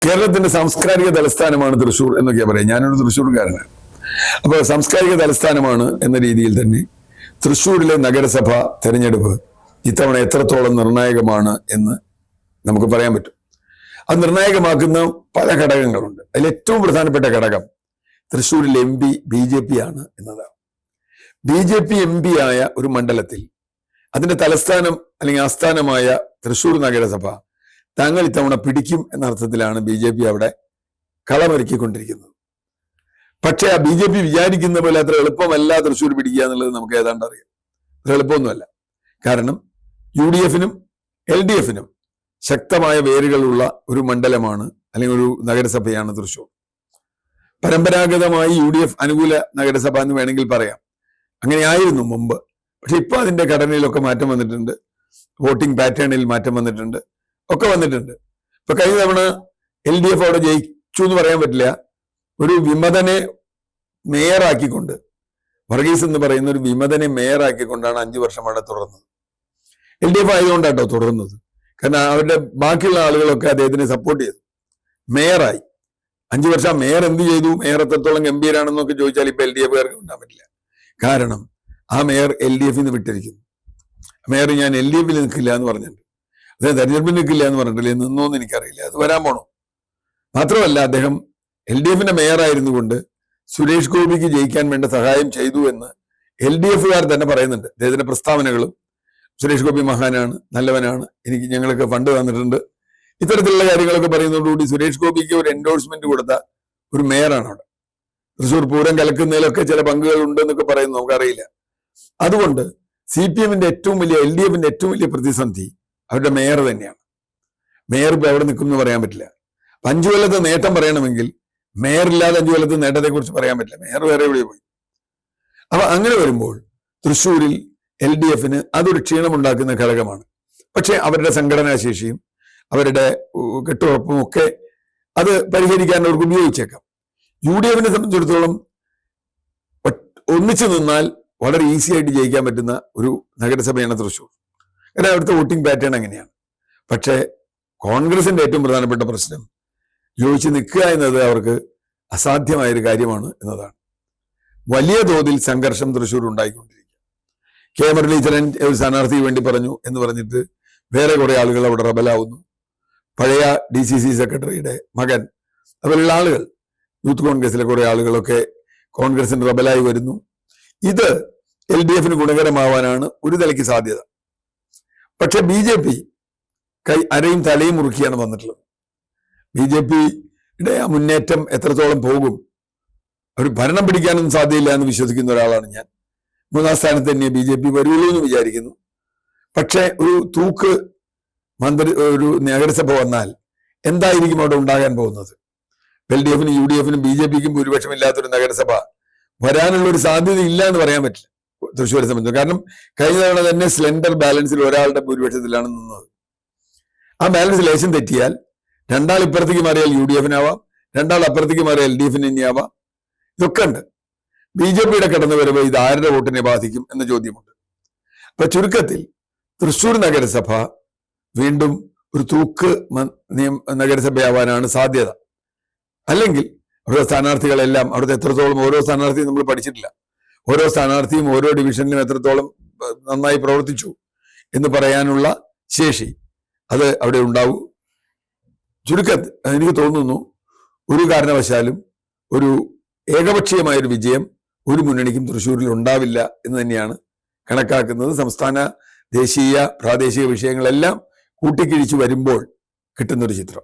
കേരളത്തിന്റെ സാംസ്കാരിക തലസ്ഥാനമാണ് തൃശ്ശൂർ എന്നൊക്കെയാ പറയാം. ഞാനൊരു തൃശ്ശൂർക്കാരനാണ്. അപ്പോൾ സാംസ്കാരിക തലസ്ഥാനമാണ് എന്ന രീതിയിൽ തന്നെ തൃശ്ശൂരിലെ നഗരസഭ തെരഞ്ഞെടുപ്പ് ഇത്തവണ എത്രത്തോളം നിർണായകമാണ് എന്ന് നമുക്ക് പറയാൻ പറ്റും. അത് നിർണായകമാക്കുന്ന പല ഘടകങ്ങളുണ്ട്. അതിൽ ഏറ്റവും പ്രധാനപ്പെട്ട ഘടകം തൃശ്ശൂരിൽ MP BJP ആണ് എന്നതാണ്. BJP MP ആയ ഒരു മണ്ഡലത്തിൽ അതിന്റെ തലസ്ഥാനം അല്ലെങ്കിൽ ആസ്ഥാനമായ തൃശ്ശൂർ നഗരസഭ തങ്ങൾ ഇത്തവണ പിടിക്കും എന്ന അർത്ഥത്തിലാണ് BJP അവിടെ കളമൊരുക്കിക്കൊണ്ടിരിക്കുന്നത്. പക്ഷെ ആ BJP വിചാരിക്കുന്ന പോലെ അത്ര എളുപ്പമല്ല തൃശ്ശൂർ പിടിക്കുക എന്നുള്ളത് നമുക്ക് ഏതാണ്ട് അറിയാം. അത്ര എളുപ്പമൊന്നുമല്ല. കാരണം UDF-നും LDF-നും ശക്തമായ വേരുകളുള്ള ഒരു മണ്ഡലമാണ് അല്ലെങ്കിൽ ഒരു നഗരസഭയാണ് തൃശ്ശൂർ. പരമ്പരാഗതമായി UDF അനുകൂല നഗരസഭ എന്ന് വേണമെങ്കിൽ പറയാം. അങ്ങനെയായിരുന്നു മുമ്പ്. പക്ഷെ ഇപ്പൊ അതിന്റെ ഘടനയിലൊക്കെ മാറ്റം വന്നിട്ടുണ്ട്. വോട്ടിംഗ് പാറ്റേണിൽ മാറ്റം വന്നിട്ടുണ്ട്, ഒക്കെ വന്നിട്ടുണ്ട്. ഇപ്പൊ കഴിഞ്ഞ തവണ LDF അവിടെ ജയിച്ചു എന്ന് പറയാൻ പറ്റില്ല. ഒരു വിമതനെ മേയറാക്കിക്കൊണ്ട്, വർഗീസ് എന്ന് പറയുന്ന ഒരു വിമതനെ മേയറാക്കിക്കൊണ്ടാണ് 5 വർഷം അവിടെ തുടർന്നത്. LDF ആയതുകൊണ്ടാട്ടോ തുടർന്നത്. കാരണം അവരുടെ ബാക്കിയുള്ള ആളുകളൊക്കെ അദ്ദേഹത്തിനെ സപ്പോർട്ട് ചെയ്തു. മേയറായി 5 വർഷം. മേയർ എന്ത് ചെയ്തു, മേയർ എത്രത്തോളം ഗംഭീരാണെന്നൊക്കെ ചോദിച്ചാൽ ഇപ്പൊ LDF-കാർക്ക് ഉണ്ടാൻ പറ്റില്ല. കാരണം ആ മേയർ LDF-ന്ന് വിട്ടിരിക്കുന്നു. മേയർ ഞാൻ LDF-ൽ നിൽക്കില്ല എന്ന് പറഞ്ഞിട്ടുണ്ട്. അദ്ദേഹം തെരഞ്ഞെടുപ്പിൽ നിൽക്കില്ല എന്ന് പറഞ്ഞിട്ടില്ലേ, നിന്നോന്ന് എനിക്കറിയില്ല. അത് വരാൻ പോണോ? മാത്രമല്ല അദ്ദേഹം LDF-ന്റെ മേയറായിരുന്നു കൊണ്ട് സുരേഷ് ഗോപിക്ക് ജയിക്കാൻ വേണ്ട സഹായം ചെയ്തു എന്ന് LDF-കാർ തന്നെ പറയുന്നുണ്ട്. അദ്ദേഹത്തിന്റെ പ്രസ്താവനകളും സുരേഷ് ഗോപി മഹാനാണ്, നല്ലവനാണ്, ഞങ്ങൾക്ക് ഫണ്ട് തന്നിട്ടുണ്ട്, ഇത്തരത്തിലുള്ള കാര്യങ്ങളൊക്കെ പറയുന്നതോടുകൂടി സുരേഷ് ഗോപിക്ക് ഒരു എൻഡോഴ്സ്മെന്റ് കൊടുത്ത ഒരു മേയറാണ് അവിടെ. തൃശ്ശൂർ പൂരം കലക്കുന്നതിലൊക്കെ ചില പങ്കുകൾ ഉണ്ടെന്നൊക്കെ പറയുന്നു, നമുക്കറിയില്ല. അതുകൊണ്ട് CPM-ന്റെ ഏറ്റവും വലിയ LDF-ന്റെ ഏറ്റവും വലിയ പ്രതിസന്ധി അവരുടെ മേയർ തന്നെയാണ്. മേയർ ഇപ്പൊ എവിടെ നിൽക്കും എന്ന് പറയാൻ പറ്റില്ല. 5 കൊല്ലത്തെ നേട്ടം പറയണമെങ്കിൽ മേയർ ഇല്ലാതെ 5 കൊല്ലത്തെ നേട്ടത്തെ കുറിച്ച് പറയാൻ പറ്റില്ല. മേയർ വേറെ എവിടെ പോയി. അപ്പൊ അങ്ങനെ വരുമ്പോൾ തൃശ്ശൂരിൽ LDF-ന് അതൊരു ക്ഷീണമുണ്ടാക്കുന്ന ഘടകമാണ്. പക്ഷെ അവരുടെ സംഘടനാശേഷിയും അവരുടെ കെട്ടുറപ്പും ഒക്കെ അത് പരിഹരിക്കാൻ അവർക്ക് ഉപയോഗിച്ചേക്കാം. UDF-നെ സംബന്ധിച്ചിടത്തോളം ഒന്നിച്ചു നിന്നാൽ വളരെ ഈസി ആയിട്ട് ജയിക്കാൻ പറ്റുന്ന ഒരു നഗരസഭയാണ് തൃശ്ശൂർ. കാരണം അവിടുത്തെ വോട്ടിംഗ് പാറ്റേൺ അങ്ങനെയാണ്. പക്ഷേ കോൺഗ്രസിന്റെ ഏറ്റവും പ്രധാനപ്പെട്ട പ്രശ്നം യോജിച്ച് നിൽക്കുക എന്നത് അവർക്ക് അസാധ്യമായൊരു കാര്യമാണ് എന്നതാണ്. വലിയ തോതിൽ സംഘർഷം തൃശ്ശൂർ ഉണ്ടായിക്കൊണ്ടിരിക്കുക. K മുരളീധരൻ ഒരു സ്ഥാനാർത്ഥിക്ക് വേണ്ടി പറഞ്ഞു എന്ന് പറഞ്ഞിട്ട് വേറെ കുറെ ആളുകൾ അവിടെ റബലാവുന്നു. പഴയ DCC സെക്രട്ടറിയുടെ മകൻ, അതുപോലുള്ള ആളുകൾ, യൂത്ത് കോൺഗ്രസിലെ കുറെ ആളുകളൊക്കെ കോൺഗ്രസിന് റബലായി വരുന്നു. ഇത് LDF-ന് ഗുണകരമാവാനാണ് ഒരു നിലയ്ക്ക് സാധ്യത. പക്ഷെ BJP അരയും തലയും മുറുക്കിയാണ് വന്നിട്ടുള്ളത്. BJP-യുടെ ആ മുന്നേറ്റം എത്രത്തോളം പോകും, അവർ ഭരണം പിടിക്കാനൊന്നും സാധ്യതയില്ല എന്ന് വിശ്വസിക്കുന്ന ഒരാളാണ് ഞാൻ. 3-ാം സ്ഥാനത്ത് തന്നെ BJP വരുള്ളൂ എന്ന് വിചാരിക്കുന്നു. പക്ഷെ ഒരു തൂക്ക് ഒരു നഗരസഭ വന്നാൽ എന്തായിരിക്കും അവിടെ ഉണ്ടാകാൻ പോകുന്നത്? LDF-നും UDF-നും BJP-ക്കും ഭൂരിപക്ഷമില്ലാത്തൊരു നഗരസഭ വരാനുള്ള ഒരു സാധ്യത ഇല്ല എന്ന് പറയാൻ പറ്റില്ല തൃശ്ശൂരെ സംബന്ധിച്ച്. കാരണം കഴിഞ്ഞ തവണ തന്നെ സ്ലെൻഡർ ബാലൻസിൽ ഒരാളുടെ ഭൂരിപക്ഷത്തിലാണ് നിന്നത്. ആ ബാലൻസ് ലേശം തെറ്റിയാൽ 2 ആൾ ഇപ്പുറത്തേക്ക് മാറിയാൽ UDF-നാവാം, 2 ആൾ അപ്പുറത്തേക്ക് മാറിയാൽ LDF-ന് തന്നെയാവാം. ഇതൊക്കെ ഉണ്ട്. BJP-യുടെ കടന്നു വരുമ്പോൾ ഇത് ആരുടെ വോട്ടിനെ ബാധിക്കും എന്ന ചോദ്യമുണ്ട്. അപ്പൊ ചുരുക്കത്തിൽ തൃശ്ശൂർ നഗരസഭ വീണ്ടും ഒരു തൂക്ക് നഗരസഭയാവാനാണ് സാധ്യത. അല്ലെങ്കിൽ അവിടുത്തെ സ്ഥാനാർത്ഥികളെല്ലാം, അവിടുത്തെ എത്രത്തോളം ഓരോ സ്ഥാനാർത്ഥിയും നമ്മൾ പഠിച്ചിട്ടില്ല, ഓരോ സ്ഥാനാർത്ഥിയും ഓരോ ഡിവിഷനിലും എത്രത്തോളം നന്നായി പ്രവർത്തിച്ചു എന്ന് പറയാനുള്ള ശേഷി അത് അവിടെ ഉണ്ടാവൂ. ചുരുക്കത്തിൽ എനിക്ക് തോന്നുന്നു ഒരു കാരണവശാലും ഒരു ഏകപക്ഷീയമായൊരു വിജയം ഒരു മുന്നണിക്കും തൃശ്ശൂരിൽ ഉണ്ടാവില്ല എന്ന് തന്നെയാണ് കണക്കാക്കുന്നത്. സംസ്ഥാന, ദേശീയ, പ്രാദേശിക വിഷയങ്ങളെല്ലാം കൂട്ടിക്കിഴിച്ച് വരുമ്പോൾ കിട്ടുന്നൊരു ചിത്രം.